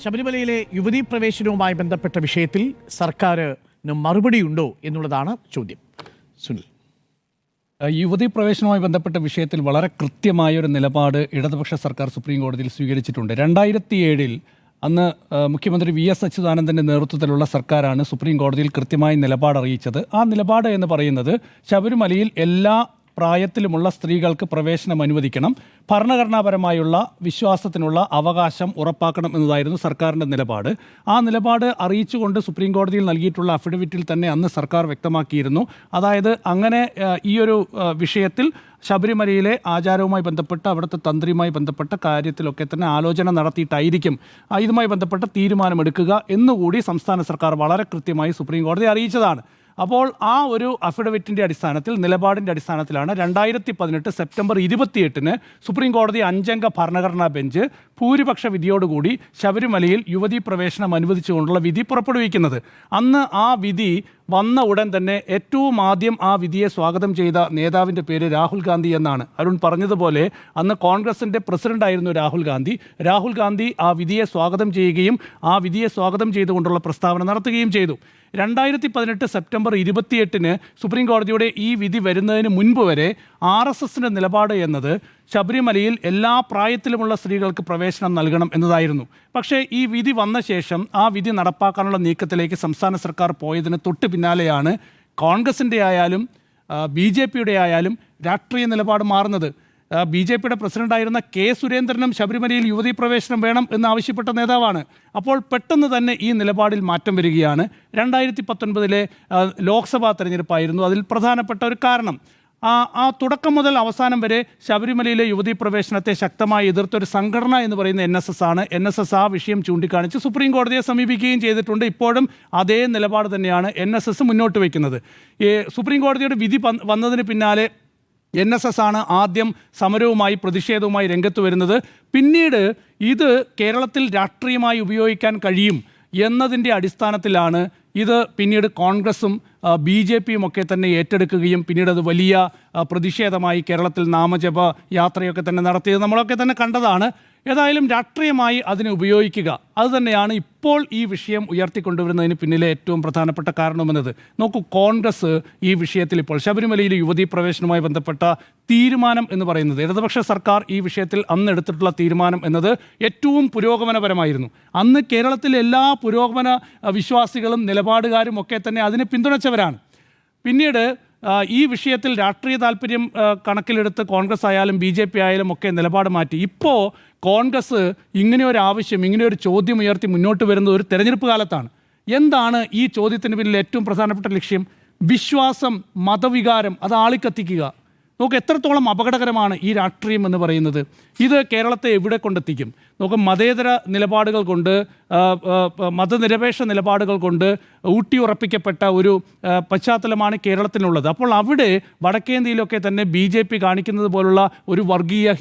ശബരിമലയിലെ യുവതീ പ്രവേശനവുമായി ബന്ധപ്പെട്ട വിഷയത്തിൽ സർക്കാരിന് മറുപടിയുണ്ടോ എന്നുള്ളതാണ് ചോദ്യം. സുനിൽ, യുവതീ പ്രവേശനവുമായി ബന്ധപ്പെട്ട വിഷയത്തിൽ വളരെ കൃത്യമായ ഒരു നിലപാട് ഇടതുപക്ഷ സർക്കാർ സുപ്രീം കോടതിയിൽ സ്വീകരിച്ചിട്ടുണ്ട്. 2007 അന്ന് മുഖ്യമന്ത്രി VS അച്യുതാനന്ദൻ്റെ നേതൃത്വത്തിലുള്ള സർക്കാരാണ് സുപ്രീം കോടതിയിൽ കൃത്യമായ നിലപാട് അറിയിച്ചത്. ആ നിലപാട് എന്ന് പറയുന്നത് ശബരിമലയിൽ എല്ലാ പ്രായത്തിലുമുള്ള സ്ത്രീകൾക്ക് പ്രവേശനം അനുവദിക്കണം, ഭരണഘടനാപരമായുള്ള വിശ്വാസത്തിനുള്ള അവകാശം ഉറപ്പാക്കണം എന്നതായിരുന്നു സർക്കാരിൻ്റെ നിലപാട്. ആ നിലപാട് അറിയിച്ചുകൊണ്ട് സുപ്രീം കോടതിയിൽ നൽകിയിട്ടുള്ള അഫിഡവിറ്റിൽ തന്നെ അന്ന് സർക്കാർ വ്യക്തമാക്കിയിരുന്നു. അതായത് അങ്ങനെ ഈ ഒരു വിഷയത്തിൽ ശബരിമലയിലെ ആചാരവുമായി ബന്ധപ്പെട്ട് അവിടുത്തെ തന്ത്രിയുമായി ബന്ധപ്പെട്ട കാര്യത്തിലൊക്കെ തന്നെ ആലോചന നടത്തിയിട്ടായിരിക്കും ഇതുമായി ബന്ധപ്പെട്ട തീരുമാനമെടുക്കുക എന്നുകൂടി സംസ്ഥാന സർക്കാർ വളരെ കൃത്യമായി സുപ്രീം കോടതി അറിയിച്ചതാണ്. അപ്പോൾ ആ ഒരു അഫിഡവിറ്റിൻ്റെ അടിസ്ഥാനത്തിൽ, നിലപാടിൻ്റെ അടിസ്ഥാനത്തിലാണ് 2018 സെപ്റ്റംബർ 28 സുപ്രീം കോടതി 5-അംഗ ഭരണഘടനാ ബെഞ്ച് ഭൂരിപക്ഷ വിധിയോടുകൂടി ശബരിമലയിൽ യുവതീ പ്രവേശനം അനുവദിച്ചുകൊണ്ടുള്ള വിധി പുറപ്പെടുവിക്കുന്നത്. അന്ന് ആ വിധി വന്ന ഉടൻ തന്നെ ഏറ്റവും ആദ്യം ആ വിധിയെ സ്വാഗതം ചെയ്ത നേതാവിൻ്റെ പേര് രാഹുൽ ഗാന്ധി എന്നാണ്. അരുൺ പറഞ്ഞതുപോലെ അന്ന് കോൺഗ്രസിൻ്റെ പ്രസിഡൻ്റായിരുന്നു രാഹുൽ ഗാന്ധി ആ വിധിയെ സ്വാഗതം ചെയ്യുകയും ആ വിധിയെ സ്വാഗതം ചെയ്തുകൊണ്ടുള്ള പ്രസ്താവന നടത്തുകയും ചെയ്തു. 2018 സെപ്റ്റംബർ 28 സുപ്രീം കോടതിയുടെ ഈ വിധി വരുന്നതിന് മുൻപ് വരെ RSSൻ്റെ നിലപാട് എന്നത് ശബരിമലയിൽ എല്ലാ പ്രായത്തിലുമുള്ള സ്ത്രീകൾക്ക് പ്രവേശനം നൽകണം എന്നതായിരുന്നു. പക്ഷേ ഈ വിധി വന്ന ശേഷം ആ വിധി നടപ്പാക്കാനുള്ള നീക്കത്തിലേക്ക് സംസ്ഥാന സർക്കാർ പോയതിന് തൊട്ട് പിന്നാലെയാണ് കോൺഗ്രസിൻ്റെ ആയാലും BJPയുടെ ആയാലും രാഷ്ട്രീയ നിലപാട് മാറുന്നത്. BJPയുടെ പ്രസിഡന്റായിരുന്ന K. സുരേന്ദ്രനും ശബരിമലയിൽ യുവതീ പ്രവേശനം വേണം എന്നാവശ്യപ്പെട്ട നേതാവാണ്. അപ്പോൾ പെട്ടെന്ന് തന്നെ ഈ നിലപാടിൽ മാറ്റം വരികയാണ്. 2019 ലോക്സഭാ തെരഞ്ഞെടുപ്പായിരുന്നു അതിൽ പ്രധാനപ്പെട്ട ഒരു കാരണം. ആ തുടക്കം മുതൽ അവസാനം വരെ ശബരിമലയിലെ യുവതീ പ്രവേശനത്തെ ശക്തമായി എതിർത്തൊരു സംഘടന എന്ന് പറയുന്ന NSS ആണ്. NSS ആ വിഷയം ചൂണ്ടിക്കാണിച്ച് സുപ്രീം കോടതിയെ സമീപിക്കുകയും ചെയ്തിട്ടുണ്ട്. ഇപ്പോഴും അതേ നിലപാട് തന്നെയാണ് NSS മുന്നോട്ട് വയ്ക്കുന്നത്. സുപ്രീം കോടതിയുടെ വിധി വന്നതിന് പിന്നാലെ NSS ആണ് ആദ്യം സമരവുമായി പ്രതിഷേധവുമായി രംഗത്ത് വരുന്നത്. പിന്നീട് ഇത് കേരളത്തിൽ രാഷ്ട്രീയമായി ഉപയോഗിക്കാൻ കഴിയും എന്നതിൻ്റെ അടിസ്ഥാനത്തിലാണ് ഇത് പിന്നീട് കോൺഗ്രസും BJPയും ഒക്കെ തന്നെ ഏറ്റെടുക്കുകയും പിന്നീട് അത് വലിയ പ്രതിഷേധമായി കേരളത്തിൽ നാമജപ യാത്രയൊക്കെ തന്നെ നടത്തിയത് നമ്മളൊക്കെ തന്നെ കണ്ടതാണ്. ഏതായാലും രാഷ്ട്രീയമായി അതിനെ ഉപയോഗിക്കുക, അതുതന്നെയാണ് ഇപ്പോൾ ഈ വിഷയം ഉയർത്തിക്കൊണ്ടുവരുന്നതിന് പിന്നിലെ ഏറ്റവും പ്രധാനപ്പെട്ട കാരണമെന്നത്. നോക്കൂ, കോൺഗ്രസ് ഈ വിഷയത്തിൽ ഇപ്പോൾ ശബരിമലയിലെ യുവതീ പ്രവേശനവുമായി ബന്ധപ്പെട്ട തീരുമാനം എന്ന് പറയുന്നത്, ഇടതുപക്ഷ സർക്കാർ ഈ വിഷയത്തിൽ അന്ന് എടുത്തിട്ടുള്ള തീരുമാനം എന്നത് ഏറ്റവും പുരോഗമനപരമായിരുന്നു. അന്ന് കേരളത്തിലെ എല്ലാ പുരോഗമന വിശ്വാസികളും നിലപാടുകാരും ഒക്കെ തന്നെ അതിനെ പിന്തുണച്ചവരാണ്. പിന്നീട് ഈ വിഷയത്തിൽ രാഷ്ട്രീയ താല്പര്യം കണക്കിലെടുത്ത് കോൺഗ്രസ് ആയാലും BJP ആയാലും ഒക്കെ നിലപാട് മാറ്റി. ഇപ്പോൾ കോൺഗ്രസ് ഇങ്ങനെയൊരു ആവശ്യം, ഇങ്ങനെയൊരു ചോദ്യം ഉയർത്തി മുന്നോട്ട് വരുന്നത് ഒരു തെരഞ്ഞെടുപ്പ് കാലത്താണ്. എന്താണ് ഈ ചോദ്യത്തിന് പിന്നിൽ ഏറ്റവും പ്രധാനപ്പെട്ട ലക്ഷ്യം? വിശ്വാസം, മതവികാരം അത് ആളിക്കത്തിക്കുക. നോക്ക്, എത്രത്തോളം അപകടകരമാണ് ഈ രാഷ്ട്രീയം എന്ന് പറയുന്നത്. ഇത് കേരളത്തെ എവിടെ കൊണ്ടെത്തിക്കും? നോക്ക്, മതേതര നിലപാടുകൾ കൊണ്ട്, മതനിരപേക്ഷ നിലപാടുകൾ കൊണ്ട് ഊട്ടിയുറപ്പിക്കപ്പെട്ട ഒരു പശ്ചാത്തലമാണ് കേരളത്തിനുള്ളത്. അപ്പോൾ അവിടെ വടക്കേന്ത്യയിലൊക്കെ തന്നെ BJP കാണിക്കുന്നത് പോലുള്ള ഒരു വർഗീയ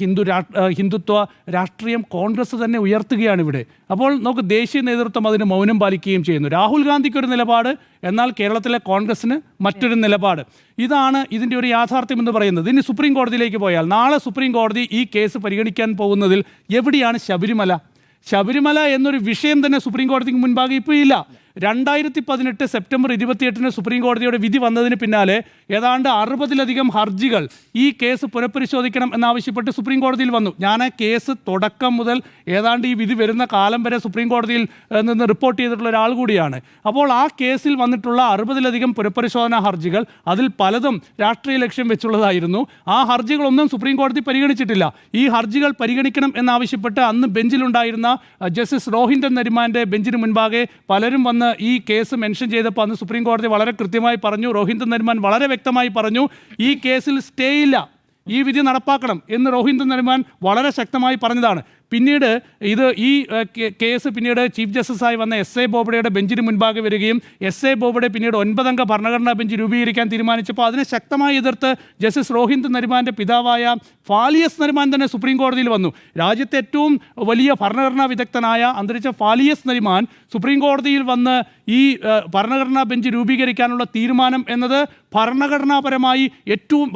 ഹിന്ദുത്വ രാഷ്ട്രീയം കോൺഗ്രസ് തന്നെ ഉയർത്തുകയാണ് ഇവിടെ. അപ്പോൾ നോക്ക്, ദേശീയ നേതൃത്വം അതിന് മൗനം പാലിക്കുകയും ചെയ്യുന്നു. രാഹുൽ ഗാന്ധിക്കൊരു നിലപാട്, എന്നാൽ കേരളത്തിലെ കോൺഗ്രസിന് മറ്റൊരു നിലപാട്. ഇതാണ് ഇതിൻ്റെ ഒരു യാഥാർത്ഥ്യം എന്ന് പറയുന്നത്. ഇനി സുപ്രീം കോടതിയിലേക്ക് പോയാൽ, നാളെ സുപ്രീം കോടതി ഈ കേസ് പരിഗണിക്കാൻ പോകുന്നതിൽ എവിടെയാണ് ശബരിമല എന്നൊരു വിഷയം തന്നെ സുപ്രീം കോടതിക്ക് മുൻപാകെ ഇപ്പോൾ ഇല്ല. 2018 സെപ്റ്റംബർ 28 സുപ്രീം കോടതിയുടെ വിധി വന്നതിന് പിന്നാലെ ഏതാണ്ട് 60-ലധികം ഹർജികൾ ഈ കേസ് പുനഃപരിശോധിക്കണം എന്നാവശ്യപ്പെട്ട് സുപ്രീം കോടതിയിൽ വന്നു. ഞാൻ ആ കേസ് തുടക്കം മുതൽ ഏതാണ്ട് ഈ വിധി വരുന്ന കാലം വരെ സുപ്രീം കോടതിയിൽ നിന്ന് റിപ്പോർട്ട് ചെയ്തിട്ടുള്ള ഒരാൾ കൂടിയാണ്. അപ്പോൾ ആ കേസിൽ വന്നിട്ടുള്ള 60-ലധികം പുനഃപരിശോധനാ ഹർജികൾ, അതിൽ പലതും രാഷ്ട്രീയ ലക്ഷ്യം വെച്ചുള്ളതായിരുന്നു. ആ ഹർജികളൊന്നും സുപ്രീം കോടതി പരിഗണിച്ചിട്ടില്ല. ഈ ഹർജികൾ പരിഗണിക്കണം എന്നാവശ്യപ്പെട്ട് അന്ന് ബെഞ്ചിലുണ്ടായിരുന്ന ജസ്റ്റിസ് റോഹിൻടൻ നരിമാൻ്റെ ബെഞ്ചിന് മുൻപാകെ പലരും വന്ന് ഈ കേസ് മെൻഷൻ ചെയ്തപ്പോൾ അന്ന് സുപ്രീം കോടതി വളരെ കൃത്യമായി പറഞ്ഞു, റോഹിൻടൻ നരിമാൻ വളരെ വ്യക്തമായി പറഞ്ഞു, ഈ കേസിൽ സ്റ്റേ ഇല്ല, ഈ വിധി നടപ്പാക്കണം എന്ന് റോഹിൻടൻ നരിമാൻ വളരെ ശക്തമായി പറഞ്ഞതാണ്. പിന്നീട് ഈ കേസ് പിന്നീട് ചീഫ് ജസ്റ്റിസായി വന്ന SA ബോബ്ഡെയുടെ ബെഞ്ചിന് മുൻപാകെ വരികയും SA ബോബ്ഡെ പിന്നീട് 9-അംഗ ഭരണഘടനാ ബെഞ്ച് രൂപീകരിക്കാൻ തീരുമാനിച്ചപ്പോൾ അതിനെ ശക്തമായി എതിർത്ത് ജസ്റ്റിസ് രോഹിന്ത് നരിമാൻ്റെ പിതാവായ ഫാലിയസ് നരിമാൻ തന്നെ സുപ്രീം കോടതിയിൽ വന്നു. രാജ്യത്തെ ഏറ്റവും വലിയ ഭരണഘടനാ വിദഗ്ധനായ അന്തരിച്ച ഫാലിയസ് നരിമാൻ സുപ്രീം കോടതിയിൽ വന്ന് ഈ ഭരണഘടനാ ബെഞ്ച് രൂപീകരിക്കാനുള്ള തീരുമാനം എന്നത് ഭരണഘടനാപരമായി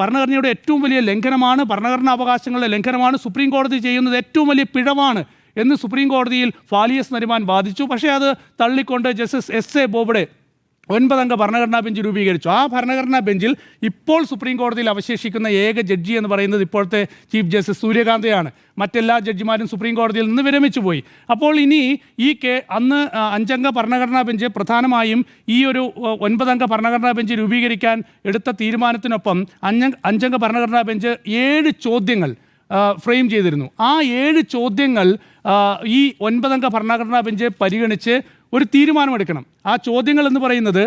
ഭരണഘടനയുടെ ഏറ്റവും വലിയ ലംഘനമാണ്, ഭരണഘടനാ അവകാശങ്ങളുടെ ലംഘനമാണ്, സുപ്രീം കോടതി ചെയ്യുന്നത് ഏറ്റവും വലിയ പിഴവാണ് എന്ന് സുപ്രീം കോടതിയിൽ ഫാലിയസ് നരിമാൻ വാദിച്ചു. പക്ഷേ അത് തള്ളിക്കൊണ്ട് ജസ്റ്റിസ് എസ് എ ബോബ്ഡെ 9-അംഗ ഭരണഘടനാ ബെഞ്ച് രൂപീകരിച്ചു. ആ ഭരണഘടനാ ബെഞ്ചിൽ ഇപ്പോൾ സുപ്രീം കോടതിയിൽ അവശേഷിക്കുന്ന ഏക ജഡ്ജി എന്ന് പറയുന്നത് ഇപ്പോഴത്തെ ചീഫ് ജസ്റ്റിസ് സൂര്യകാന്തയാണ്. മറ്റെല്ലാ ജഡ്ജിമാരും സുപ്രീം കോടതിയിൽ നിന്ന് വിരമിച്ചു പോയി. അപ്പോൾ ഇനി അന്ന് 5-അംഗ ഭരണഘടനാ ബെഞ്ച് പ്രധാനമായും ഈ ഒരു 9-അംഗ ഭരണഘടനാ ബെഞ്ച് രൂപീകരിക്കാൻ എടുത്ത തീരുമാനത്തിനൊപ്പം 5-അംഗ ഭരണഘടനാ ബെഞ്ച് 7 ചോദ്യങ്ങൾ ഫ്രെയിം ചെയ്തിരുന്നു. ആ 7 ചോദ്യങ്ങൾ ഈ 9-അംഗ ഭരണഘടനാ ബെഞ്ച് പരിഗണിച്ച് ഒരു തീരുമാനമെടുക്കണം. ആ ചോദ്യങ്ങൾ എന്ന് പറയുന്നത്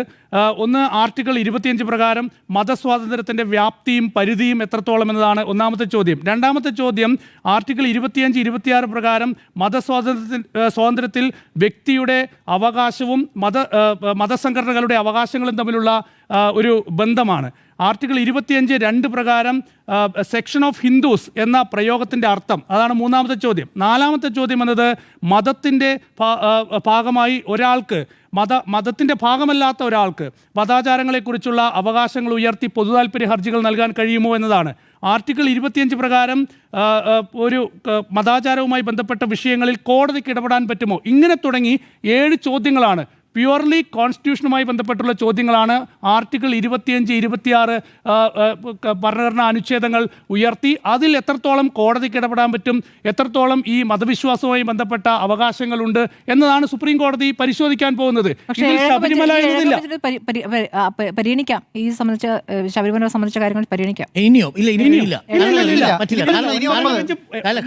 ഒന്ന് ആർട്ടിക്കിൾ 25 പ്രകാരം മതസ്വാതന്ത്ര്യത്തിൻ്റെ വ്യാപ്തിയും പരിധിയും എത്രത്തോളം എന്നതാണ് ഒന്നാമത്തെ ചോദ്യം. രണ്ടാമത്തെ ചോദ്യം ആർട്ടിക്കിൾ 25-26 പ്രകാരം സ്വാതന്ത്ര്യത്തിൽ വ്യക്തിയുടെ അവകാശവും മതസംഘടനകളുടെ അവകാശങ്ങളും തമ്മിലുള്ള ഒരു ബന്ധമാണ്. ആർട്ടിക്കിൾ 25(2) പ്രകാരം സെക്ഷൻ ഓഫ് ഹിന്ദുസ് എന്ന പ്രയോഗത്തിൻ്റെ അർത്ഥം, അതാണ് മൂന്നാമത്തെ ചോദ്യം. നാലാമത്തെ ചോദ്യം എന്നത് മതത്തിൻ്റെ ഭാഗമായി ഒരാൾക്ക് മതത്തിൻ്റെ ഭാഗമല്ലാത്ത ഒരാൾക്ക് മതാചാരങ്ങളെക്കുറിച്ചുള്ള അവകാശങ്ങൾ ഉയർത്തി പൊതുതാൽപര്യ ഹർജികൾ നൽകാൻ കഴിയുമോ എന്നതാണ്. ആർട്ടിക്കിൾ 25 പ്രകാരം ഒരു മതാചാരവുമായി ബന്ധപ്പെട്ട വിഷയങ്ങളിൽ കോടതിക്ക് ഇടപെടാൻ പറ്റുമോ? ഇങ്ങനെ തുടങ്ങി 7 ചോദ്യങ്ങളാണ്. പ്യുവർലി കോൺസ്റ്റിറ്റ്യൂഷനുമായി ബന്ധപ്പെട്ടുള്ള ചോദ്യങ്ങളാണ് ആർട്ടിക്കിൾ 25-26 ഭരണഘടനാ അനുച്ഛേദങ്ങൾ ഉയർത്തി. അതിൽ എത്രത്തോളം കോടതിക്ക് ഇടപെടാൻ പറ്റും, എത്രത്തോളം ഈ മതവിശ്വാസവുമായി ബന്ധപ്പെട്ട അവകാശങ്ങളുണ്ട് എന്നതാണ് സുപ്രീം കോടതി പരിശോധിക്കാൻ പോകുന്നത്. ശബരിമല എന്നതില്ല. പരിഗണിക്കാം, ഈ സംബന്ധിച്ച ശബരിമല സംബന്ധിച്ച കാര്യങ്ങൾ പരിഗണിക്കാം. ഇനിയോ ഇല്ല,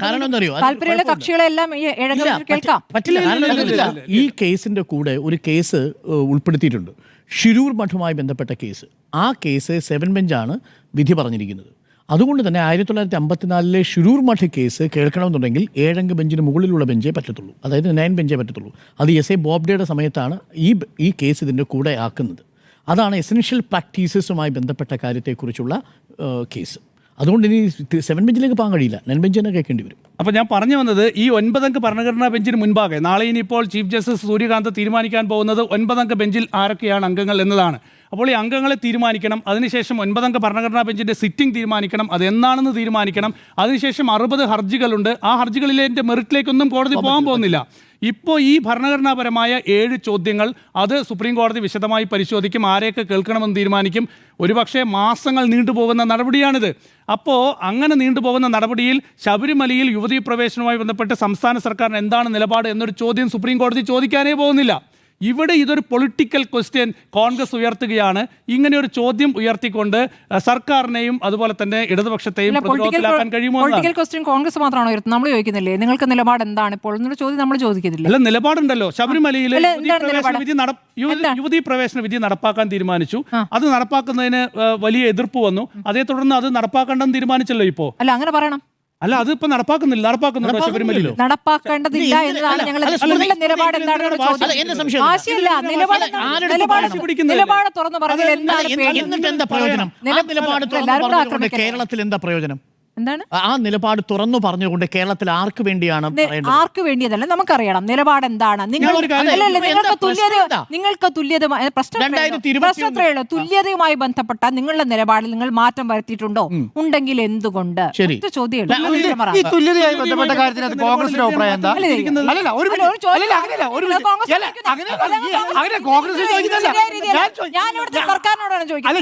കാരണം എന്താ അറിയോ, താല്പര്യമുള്ള കക്ഷികളെല്ലാം കേൾക്കാം. പറ്റില്ല. കാരണം ഈ കേസിന്റെ കൂടെ ഒരു കേസ് ഉൾപ്പെടുത്തിയിട്ടുണ്ട്, ഷിരൂർ മഠുമായി ബന്ധപ്പെട്ട കേസ്. ആ കേസ് 7 ബെഞ്ചാണ് വിധി പറഞ്ഞിരിക്കുന്നത്. അതുകൊണ്ട് തന്നെ 1954 ഷിരൂർ മഠ് കേസ് കേൾക്കണമെന്നുണ്ടെങ്കിൽ 7-അംഗ ബെഞ്ചിന് മുകളിലുള്ള ബെഞ്ചേ പറ്റത്തുള്ളൂ, അതായത് 9 ബെഞ്ചേ പറ്റത്തുള്ളൂ. അത് എസ് എ ബോബ്ഡെയുടെ സമയത്താണ് ഈ കേസ് ഇതിൻ്റെ കൂടെ ആക്കുന്നത്. അതാണ് എസെൻഷ്യൽ പ്രാക്ടീസസുമായി ബന്ധപ്പെട്ട കാര്യത്തെക്കുറിച്ചുള്ള കേസ്. അതുകൊണ്ട് ഇനി 7 ബെഞ്ചിലേക്ക് പോകാൻ കഴിയില്ല, 9 ബെഞ്ച് തന്നെ കേൾക്കേണ്ടി വരും. അപ്പോൾ ഞാൻ പറഞ്ഞു വന്നത് ഈ 9-അംഗ ഭരണഘടനാ ബെഞ്ചിന് മുൻപാകെ നാളെ ഇനിയിപ്പോൾ ചീഫ് ജസ്റ്റിസ് സൂര്യകാന്ത് തീരുമാനിക്കാൻ പോകുന്നത് 9-അംഗ ബെഞ്ചിൽ ആരൊക്കെയാണ് അംഗങ്ങൾ എന്നതാണ്. അപ്പോൾ ഈ അംഗങ്ങളെ തീരുമാനിക്കണം. അതിനുശേഷം 9-അംഗ ഭരണഘടനാ ബെഞ്ചിൻ്റെ സിറ്റിംഗ് തീരുമാനിക്കണം, അതെന്നാണെന്ന് തീരുമാനിക്കണം. അതിനുശേഷം 60 ഹർജികളുണ്ട്. ആ ഹർജികളിലെ മെറിറ്റിലേക്കൊന്നും കോടതി പോകാൻ പോകുന്നില്ല. ഇപ്പോൾ ഈ ഭരണഘടനാപരമായ 7 ചോദ്യങ്ങൾ അത് സുപ്രീം കോടതി വിശദമായി പരിശോധിക്കും, ആരെയൊക്കെ കേൾക്കണമെന്ന് തീരുമാനിക്കും. ഒരുപക്ഷെ മാസങ്ങൾ നീണ്ടുപോകുന്ന നടപടിയാണിത്. അപ്പോൾ അങ്ങനെ നീണ്ടുപോകുന്ന നടപടിയിൽ ശബരിമലയിൽ യുവതീ പ്രവേശനവുമായി ബന്ധപ്പെട്ട് സംസ്ഥാന സർക്കാരിന് എന്താണ് നിലപാട് എന്നൊരു ചോദ്യം സുപ്രീം കോടതി ചോദിക്കാനേ പോകുന്നില്ല. ഇവിടെ ഇതൊരു പൊളിറ്റിക്കൽ ക്വസ്റ്റ്യൻ കോൺഗ്രസ് ഉയർത്തുകയാണ്. ഇങ്ങനെ ഒരു ചോദ്യം ഉയർത്തിക്കൊണ്ട് സർക്കാരിനെയും അതുപോലെ തന്നെ ഇടതുപക്ഷത്തെയും പ്രതിരോധത്തിലാക്കാൻ കഴിയുമോ? പൊളിറ്റിക്കൽ ക്വസ്റ്റ്യൻ കോൺഗ്രസ് മാത്രമാണോ ഉയർത്തുന്നത്? നമ്മൾ ചോദിക്കുന്നില്ലേ നിങ്ങൾക്ക് നിലപാട് എന്താണ് ഇപ്പോൾ എന്നൊരു ചോദ്യം നമ്മൾ ചോദിക്കുന്നില്ല. അല്ല, നിലപാടുണ്ടല്ലോ. ശബരിമലയിൽ യുവതീ പ്രവേശന വിധി നടപ്പാക്കാൻ തീരുമാനിച്ചു. അത് നടപ്പാക്കുന്നതിന് വലിയ എതിർപ്പ് വന്നു. അതേ തുടർന്ന് അത് നടപ്പാക്കേണ്ടെന്ന് തീരുമാനിച്ചല്ലോ ഇപ്പോൾ. അല്ല, അങ്ങനെ പറയണം. അല്ല, അതിപ്പോ നടപ്പാക്കുന്നുണ്ടോ ശബരിമലയിൽ? നടപ്പാക്കേണ്ടതില്ല എന്നതാണ് ഞങ്ങളുടെ നിലപാട്. എന്താണെന്ന് ചോദ്യം ആശയല്ല, നിലപാട് തുറന്നു പറഞ്ഞാൽ എന്താ പ്രയോജനം? കേരളത്തിൽ എന്താ പ്രയോജനം? എന്താണ് ആ നിലപാട് തുറന്നു പറഞ്ഞുകൊണ്ട് കേരളത്തിൽ ആർക്ക് വേണ്ടിയാണ്? ആർക്ക് വേണ്ടിയതല്ല, നമുക്കറിയണം നിലപാട് എന്താണ്. നിങ്ങൾക്ക് പ്രശ്നത്രയുള്ളൂ. തുല്യതയുമായി ബന്ധപ്പെട്ട നിങ്ങളുടെ നിലപാടിൽ നിങ്ങൾ മാറ്റം വരുത്തിയിട്ടുണ്ടോ? ഉണ്ടെങ്കിൽ എന്തുകൊണ്ട്? ചോദ്യം. ഈ തുല്യതയുമായി ബന്ധപ്പെട്ട കാര്യത്തിൽ കോൺഗ്രസിന്റെ അഭിപ്രായം എന്താ? സർക്കാരിനോടാണ് ചോദിക്കുന്നത്.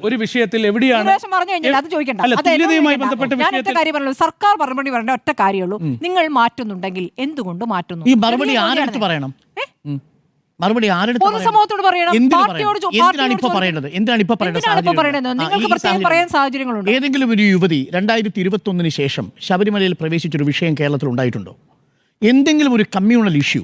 ഒരു വിഷയത്തിൽ എവിടെയാണ് സർക്കാർ മറുപടി പറയേണ്ട ഒറ്റ കാര്യമുള്ളൂ, നിങ്ങൾ മാറ്റുന്നുണ്ടെങ്കിൽ എന്തുകൊണ്ട് മാറ്റുന്നു? ഈ മറുപടി ആരെടുത്ത് പറയണം? മറുപടി ആരെടുത്ത് പൊതുസമൂഹത്തോട് പറയണം. എന്തിനാണ് ഇപ്പൊ പറയേണ്ടത്? ഏതെങ്കിലും ഒരു യുവതി 2021 ശേഷം ശബരിമലയിൽ പ്രവേശിച്ചൊരു വിഷയം കേരളത്തിൽ ഉണ്ടായിട്ടുണ്ടോ? എന്തെങ്കിലും ഒരു communal issue,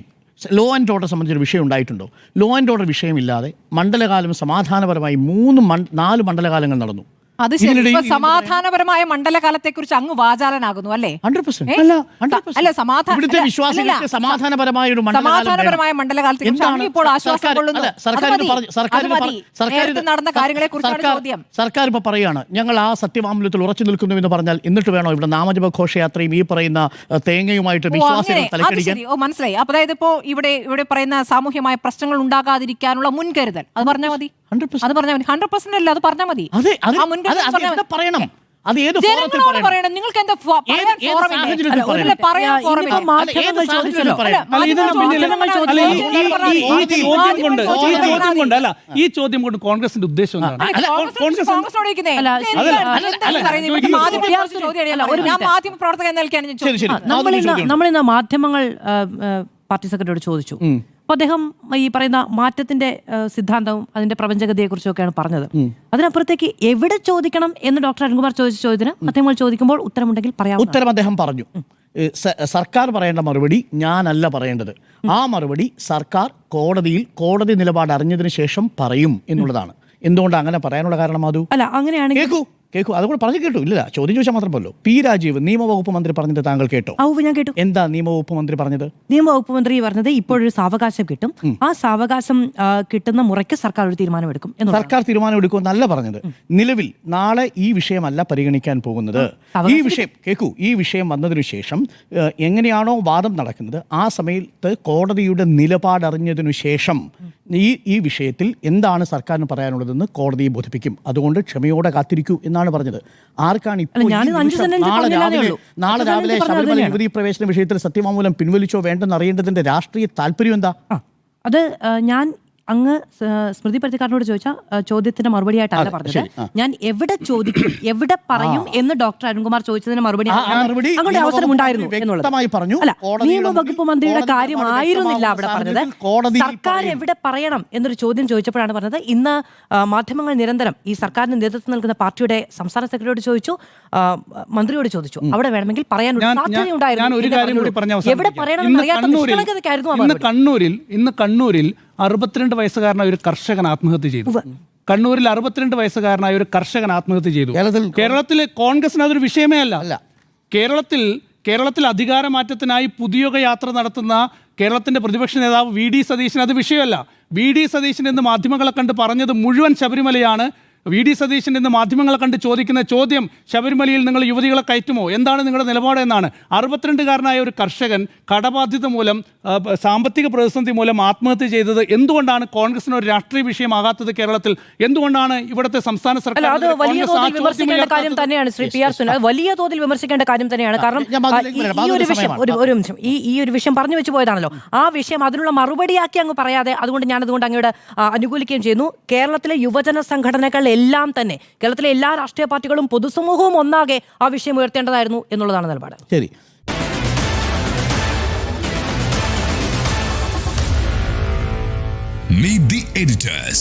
law and order സംബന്ധിച്ചൊരു വിഷയം ഉണ്ടായിട്ടുണ്ടോ? ലോ ആൻഡ് ഓർഡർ വിഷയമില്ലാതെ മണ്ഡലകാലം സമാധാനപരമായി 4 മണ്ഡലകാലങ്ങൾ നടന്നു. അത് ശരി. സമാധാനപരമായ മണ്ഡലകാലത്തെ കുറിച്ച് അങ്ങ് വാചാലനാകുന്നു അല്ലേ? 100%. അല്ല, സമാധാനപരമായ ഒരു സമാധാനപരമായ മണ്ഡലകാലത്തെ കുറിച്ച് ഇപ്പോൾ ആശ്വാസം കൊള്ളുന്നു. നടന്ന കാര്യങ്ങളെ കുറിച്ചാണ് ചോദ്യം. സർക്കാർ ഇപ്പൊ പറയാണ് ഞങ്ങൾ ആ സത്യവാങ്മൂലത്തിൽ ഉറച്ചു നിൽക്കുന്നു എന്ന് പറഞ്ഞാൽ എന്നിട്ട് വേണോ ഇവിടെ നാമജപ ഘോഷയാത്രയും ഈ പറയുന്ന തേങ്ങയുമായിട്ട് വിശ്വാസികൾ തലക്കടിക്കാൻ? മനസ്സിലായി. അതായത് ഇപ്പോ ഇവിടെ പറയുന്ന സാമൂഹ്യമായ പ്രശ്നങ്ങൾ ഉണ്ടാകാതിരിക്കാനുള്ള മുൻകരുതൽ അത് പറഞ്ഞാൽ മതി. 100% അല്ല, അത് പറഞ്ഞാൽ മതി. പറയണം. അത് ഏത് ഫോറത്തിൽ ജനങ്ങളോട് പറയണം? പറയണം. നിങ്ങൾക്ക് എന്താ പറയാൻ ഏത് ഫോറം ഇല്ലേ? സാഹചര്യത്തിൽ അല്ല, പറയണം? ഒന്നിലെ പറയാൻ അല്ല, ഫോറം ഇനിയിപ്പോ ഇല്ലേ? മാധ്യമങ്ങൾ ഏത് സാഹചര്യത്തിൽ ചോദിച്ചല്ലോ. പറയണം? അല്ല, ഇതിന് പിന്നിൽ അല്ല, ഈ ചോദ്യം കൊണ്ട് ഈ ചോദ്യം കൊണ്ട് കോൺഗ്രസിന്റെ ഉദ്ദേശം എന്താണ്? കോൺഗ്രസിനോട് ചോദിക്കുന്നേ. അല്ല, എന്താണ് പറയുന്നത്? ഇവിടെ മാധ്യമപ്രവർത്തകർ ചോദ്യം ഒരു ഞാൻ മാധ്യമപ്രവർത്തകൻ എന്ന നിലയ്ക്കാണ് ഞാൻ ശരി ശരി ചോദിക്കുന്നത്. നമ്മളിന്ന് മാധ്യമങ്ങൾ പാർട്ടി സെക്രട്ടറിയോട് ചോദിച്ചു. അപ്പൊ അദ്ദേഹം ഈ പറയുന്ന മാറ്റത്തിന്റെ സിദ്ധാന്തവും അതിന്റെ പ്രപഞ്ചഗതിയെ കുറിച്ചൊക്കെയാണ് പറഞ്ഞത്. അതിനപ്പുറത്തേക്ക് എവിടെ ചോദിക്കണം എന്ന് ഡോക്ടർ അരുൺകുമാർ ചോദിച്ച ചോദ്യത്തിന് മാധ്യമങ്ങൾ ചോദിക്കുമ്പോൾ ഉത്തരമുണ്ടെങ്കിൽ പറയാം. ഉത്തരം അദ്ദേഹം പറഞ്ഞു. സർക്കാർ പറയേണ്ട മറുപടി ഞാനല്ല പറയേണ്ടത്. ആ മറുപടി സർക്കാർ കോടതിയിൽ കോടതി നിലപാട് അറിഞ്ഞതിന് ശേഷം പറയും എന്നുള്ളതാണ്. എന്തുകൊണ്ട് അങ്ങനെ പറയാനുള്ള കാരണം അത് അല്ല, അങ്ങനെയാണെങ്കിൽ കേൾക്കൂ അതുകൊണ്ട് പറഞ്ഞു കേട്ടു. ഇല്ല, ചോദ്യം ചോദിച്ചാൽ മാത്രം പോലോ. പി രാജീവ് നിയമവകുപ്പ് മന്ത്രി പറഞ്ഞത് താങ്കൾ കേട്ടോ? ഞാൻ കേട്ടു. എന്താ നിയമവകുപ്പ് മന്ത്രി പറഞ്ഞത്? നിയമവകുപ്പ് മന്ത്രി പറഞ്ഞത് ഇപ്പോഴൊരു സാവകാശം കിട്ടും, ആ സാവകാശം കിട്ടുന്ന മുറയ്ക്ക് സർക്കാർ ഒരു തീരുമാനമെടുക്കും. സർക്കാർ തീരുമാനമെടുക്കുമെന്നല്ല പറഞ്ഞത്. നിലവിൽ നാളെ ഈ വിഷയമല്ല പരിഗണിക്കാൻ പോകുന്നത്. ഈ വിഷയം കേൾക്കൂ, ഈ വിഷയം വന്നതിനു ശേഷം എങ്ങനെയാണോ വാദം നടക്കുന്നത് ആ സമയത്ത് കോടതിയുടെ നിലപാടറിഞ്ഞതിനു ശേഷം ഈ വിഷയത്തിൽ എന്താണ് സർക്കാരിന് പറയാനുള്ളതെന്ന് കോടതിയെ ബോധിപ്പിക്കും. അതുകൊണ്ട് ക്ഷമയോടെ കാത്തിരിക്കൂ എന്നാണ് പറഞ്ഞത്. ആർക്കാണ് ഇപ്പോൾ നാളെ രാവിലെ ശബരിമല യുവതീ പ്രവേശന വിഷയത്തിൽ സത്യവാങ്മൂലം പിൻവലിച്ചോ വേണ്ടെന്ന് അറിയേണ്ടതിന്റെ രാഷ്ട്രീയ താല്പര്യം എന്താ? അത് ഞാൻ അങ്ങ് സ്മൃതി പരുത്തിക്കാരനോട് ചോദിച്ച ചോദ്യത്തിന് മറുപടിയായിട്ടല്ല പറഞ്ഞത്. ഞാൻ എവിടെ ചോദിക്കും, എവിടെ പറയും എന്ന് ഡോക്ടർ അരുൺകുമാർ ചോദിച്ചതിന് മറുപടി അങ്ങോട്ട് അവസരം ഉണ്ടായിരുന്നു എന്നുള്ളത്. അല്ല, നിയമവകുപ്പ് മന്ത്രിയുടെ കാര്യമായിരുന്നില്ല അവിടെ പറഞ്ഞത്. സർക്കാർ എവിടെ പറയണം എന്നൊരു ചോദ്യം ചോദിച്ചപ്പോഴാണ് പറഞ്ഞത്. ഇന്ന് മാധ്യമങ്ങൾ നിരന്തരം ഈ സർക്കാരിന് നേതൃത്വം നൽകുന്ന പാർട്ടിയുടെ സംസ്ഥാന സെക്രട്ടറിയോട് ചോദിച്ചു, മന്ത്രിയോട് ചോദിച്ചു, അവിടെ വേണമെങ്കിൽ പറയാൻ സാധ്യതയുണ്ടായിരുന്നു. എവിടെ പറയണം എന്നറിയാത്ത ഇന്ന് കണ്ണൂരിൽ 62 വയസ്സുകാരനായ ഒരു കർഷകൻ ആത്മഹത്യ ചെയ്തു. കണ്ണൂരിൽ 62 വയസ്സുകാരനായ ഒരു കർഷകൻ ആത്മഹത്യ ചെയ്തു. കേരളത്തിലെ കോൺഗ്രസിന് അതൊരു വിഷയമേ അല്ല. കേരളത്തിൽ അധികാരമാറ്റത്തിനായി പുതിയ യാത്ര നടത്തുന്ന കേരളത്തിന്റെ പ്രതിപക്ഷ നേതാവ് വി ഡി സതീശൻ അത് വിഷയമല്ല. വി ഡി സതീശൻ എന്ന് മാധ്യമങ്ങളെ കണ്ട് പറഞ്ഞത് മുഴുവൻ ശബരിമലയാണ്. വി ഡി സതീശൻ എന്ന് മാധ്യമങ്ങളെ കണ്ട് ചോദിക്കുന്ന ചോദ്യം, ശബരിമലയിൽ നിങ്ങൾ യുവതികളെ കയറ്റുമോ, എന്താണ് നിങ്ങളുടെ നിലപാട് എന്നാണ്. 62-കാരനായ ഒരു കർഷകൻ കടബാധ്യത മൂലം, സാമ്പത്തിക പ്രതിസന്ധി മൂലം ആത്മഹത്യ ചെയ്തത് എന്തുകൊണ്ടാണ് കോൺഗ്രസിന് ഒരു രാഷ്ട്രീയ വിഷയമാകാത്തത്? കേരളത്തിൽ എന്തുകൊണ്ടാണ് ഇവിടുത്തെ സംസ്ഥാന സർക്കാർ വിമർശിക്കേണ്ട കാര്യം തന്നെയാണ് ശ്രീ പി ആർ സുനിൽ, വലിയ തോതിൽ വിമർശിക്കേണ്ട കാര്യം തന്നെയാണ്. കാരണം ഈ ഒരു വിഷയം പറഞ്ഞു വെച്ച് പോയതാണല്ലോ. ആ വിഷയം അതിനുള്ള മറുപടിയാക്കി അങ്ങ് പറയാതെ, അതുകൊണ്ട് അങ്ങോട്ട് അനുകൂലിക്കുകയും ചെയ്യുന്നു. കേരളത്തിലെ യുവജന സംഘടനകൾ എല്ലാം തന്നെ, കേരളത്തിലെ എല്ലാ രാഷ്ട്രീയ പാർട്ടികളും പൊതുസമൂഹവും ഒന്നാകെ ആ വിഷയം ഉയർത്തേണ്ടതായിരുന്നു എന്നുള്ളതാണ് നിലപാട്. ശരി. Meet the editors.